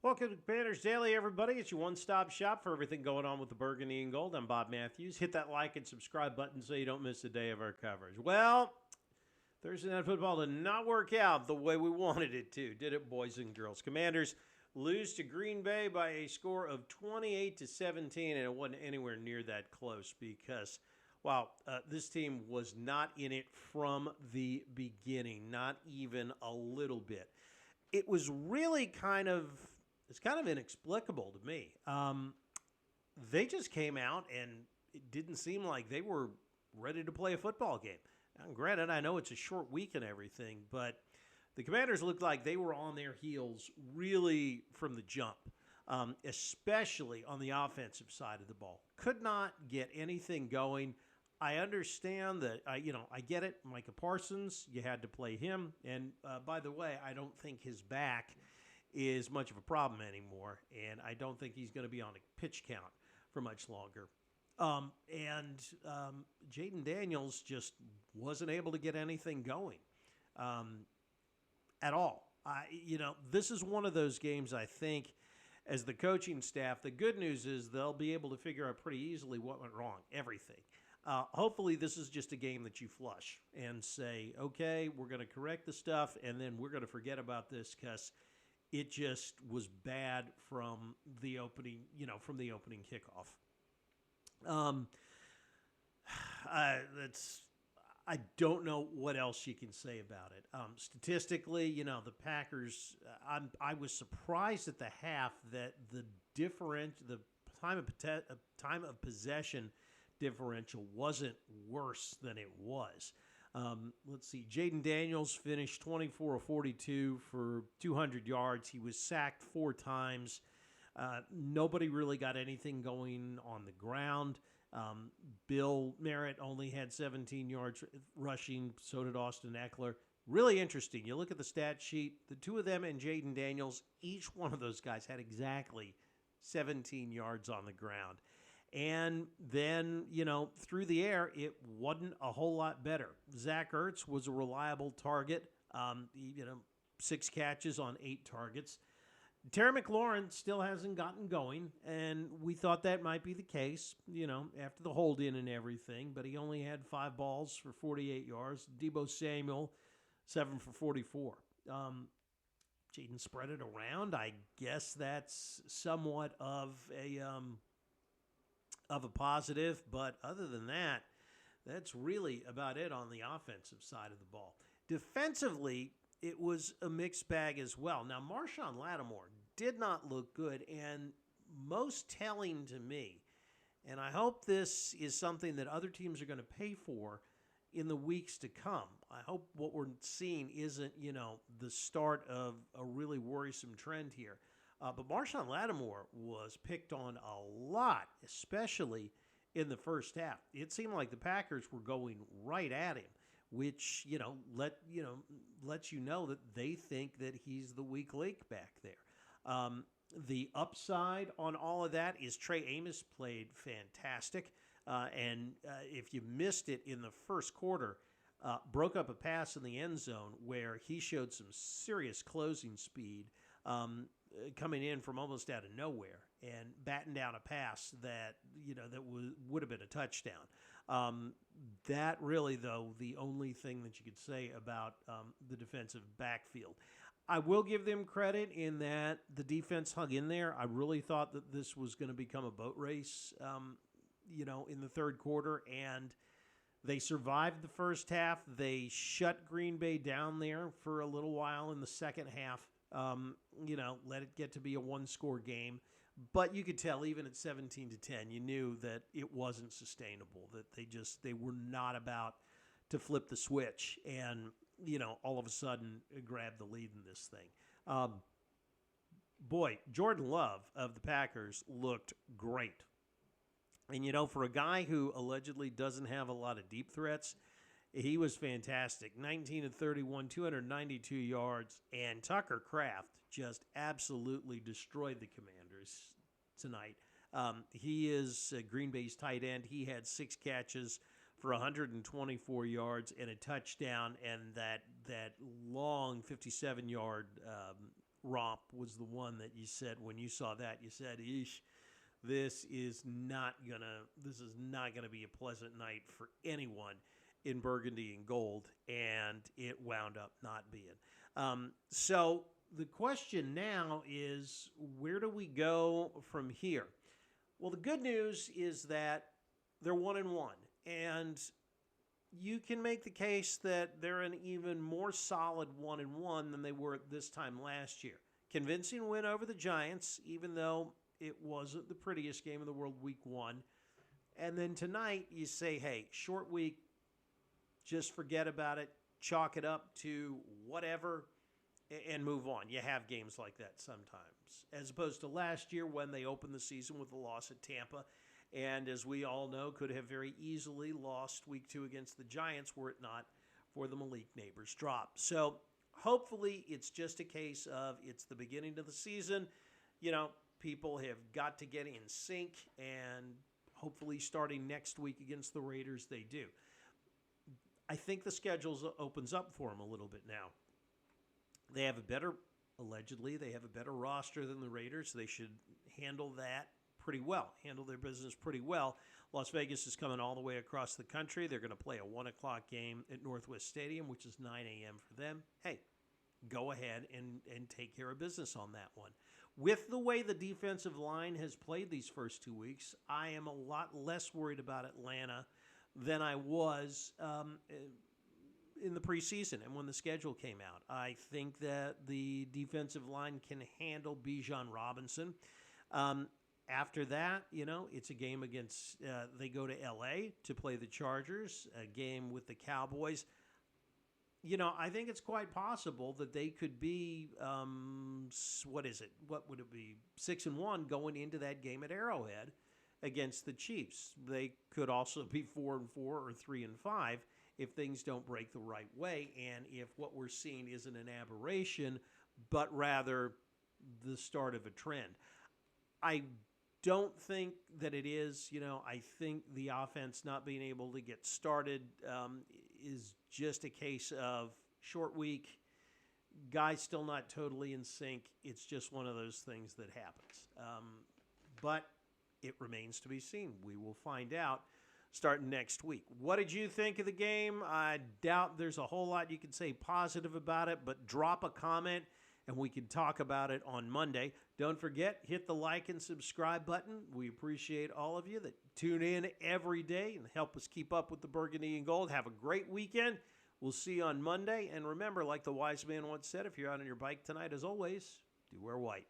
Welcome to Commanders Daily, everybody. It's your one-stop shop for everything going on with the Burgundy and Gold. I'm Bob Matthews. Hit that like and subscribe button so you don't miss a day of our coverage. Well, Thursday Night Football did not work out the way we wanted it to, did it, boys and girls? Commanders lose to Green Bay by a score of 28-17, and it wasn't anywhere near that close because, wow, this team was not in it from the beginning, not even a little bit. It was really it's kind of inexplicable to me. They just came out and it didn't seem like they were ready to play a football game. Now, granted, I know it's a short week and everything, but the Commanders looked like they were on their heels really from the jump, especially on the offensive side of the ball. Could not get anything going. I understand that, I get it. Micah Parsons, you had to play him. And by the way, I don't think his back is much of a problem anymore, and I don't think he's going to be on a pitch count for much longer. Jaden Daniels just wasn't able to get anything going at all. This is one of those games, I think, as the coaching staff, the good news is they'll be able to figure out pretty easily what went wrong, everything. Hopefully this is just a game that you flush and say, okay, we're going to correct the stuff, and then we're going to forget about this because it just was bad from the opening, kickoff. I don't know what else you can say about it. Statistically, the Packers. I was surprised at the half that the time of possession differential wasn't worse than it was. Let's see. Jaden Daniels finished 24 of 42 for 200 yards. He was sacked 4 times. Nobody really got anything going on the ground. Bill Merritt only had 17 yards rushing. So did Austin Eckler. Really interesting. You look at the stat sheet. The two of them and Jaden Daniels, each one of those guys had exactly 17 yards on the ground. And then, through the air, it wasn't a whole lot better. Zach Ertz was a reliable target, 6 catches on 8 targets. Terry McLaurin still hasn't gotten going, and we thought that might be the case, after the hold-in and everything, but he only had 5 balls for 48 yards. Deebo Samuel, 7 for 44. Jaden spread it around. I guess that's somewhat of a positive, but other than that, that's really about it on the offensive side of the ball. Defensively, it was a mixed bag as well. Now, Marshawn Lattimore did not look good, and most telling to me, and I hope this is something that other teams are going to pay for in the weeks to come. I hope what we're seeing isn't, the start of a really worrisome trend here. But Marshawn Lattimore was picked on a lot, especially in the first half. It seemed like the Packers were going right at him, which lets you know that they think that he's the weak link back there. The upside on all of that is Trey Amos played fantastic, and if you missed it in the first quarter, broke up a pass in the end zone where he showed some serious closing speed. Coming in from almost out of nowhere and batting down a pass that would have been a touchdown. That really, though, the only thing that you could say about the defensive backfield. I will give them credit in that the defense hung in there. I really thought that this was going to become a boat race, in the third quarter, and they survived the first half. They shut Green Bay down there for a little while in the second half. Let it get to be a one-score game. But you could tell even at 17-10, you knew that it wasn't sustainable, that they were not about to flip the switch and, all of a sudden grab the lead in this thing. Jordan Love of the Packers looked great. And, for a guy who allegedly doesn't have a lot of deep threats, he was fantastic. 19 of 31, 292 yards, and Tucker Kraft just absolutely destroyed the Commanders tonight. He is Green Bay's tight end. He had 6 catches for 124 yards and a touchdown, and that long 57-yard romp was the one that you said, when you saw that, you said, "Eesh, this is not gonna be a pleasant night for anyone in burgundy and gold," and it wound up not being. So the question now is, where do we go from here? Well, the good news is that they're 1-1, and you can make the case that they're an even more solid 1-1 than they were at this time last year. Convincing win over the Giants, even though it wasn't the prettiest game in the world week 1. And then tonight you say, hey, short week, just forget about it, chalk it up to whatever, and move on. You have games like that sometimes, as opposed to last year when they opened the season with a loss at Tampa, and as we all know, could have very easily lost week 2 against the Giants were it not for the Malik Neighbors drop. So hopefully it's just a case of it's the beginning of the season. People have got to get in sync, and hopefully starting next week against the Raiders, they do. I think the schedule opens up for them a little bit now. They have allegedly, they have a better roster than the Raiders. They should handle their business pretty well. Las Vegas is coming all the way across the country. They're going to play a 1 o'clock game at Northwest Stadium, which is 9 a.m. for them. Hey, go ahead and take care of business on that one. With the way the defensive line has played these first 2 weeks, I am a lot less worried about Atlanta than I was in the preseason and when the schedule came out. I think that the defensive line can handle Bijan Robinson. After that, it's a game against, they go to L.A. to play the Chargers, a game with the Cowboys. I think it's quite possible that they could be, what would it be, 6-1 going into that game at Arrowhead against the Chiefs. They could also be 4-4 or 3-5 if things don't break the right way, and if what we're seeing isn't an aberration, but rather the start of a trend. I don't think that it is. I think the offense not being able to get started is just a case of short week, guys still not totally in sync. It's just one of those things that happens. But it remains to be seen. We will find out starting next week. What did you think of the game? I doubt there's a whole lot you can say positive about it, but drop a comment and we can talk about it on Monday. Don't forget, hit the like and subscribe button. We appreciate all of you that tune in every day and help us keep up with the Burgundy and Gold. Have a great weekend. We'll see you on Monday. And remember, like the wise man once said, if you're out on your bike tonight, as always, do wear white.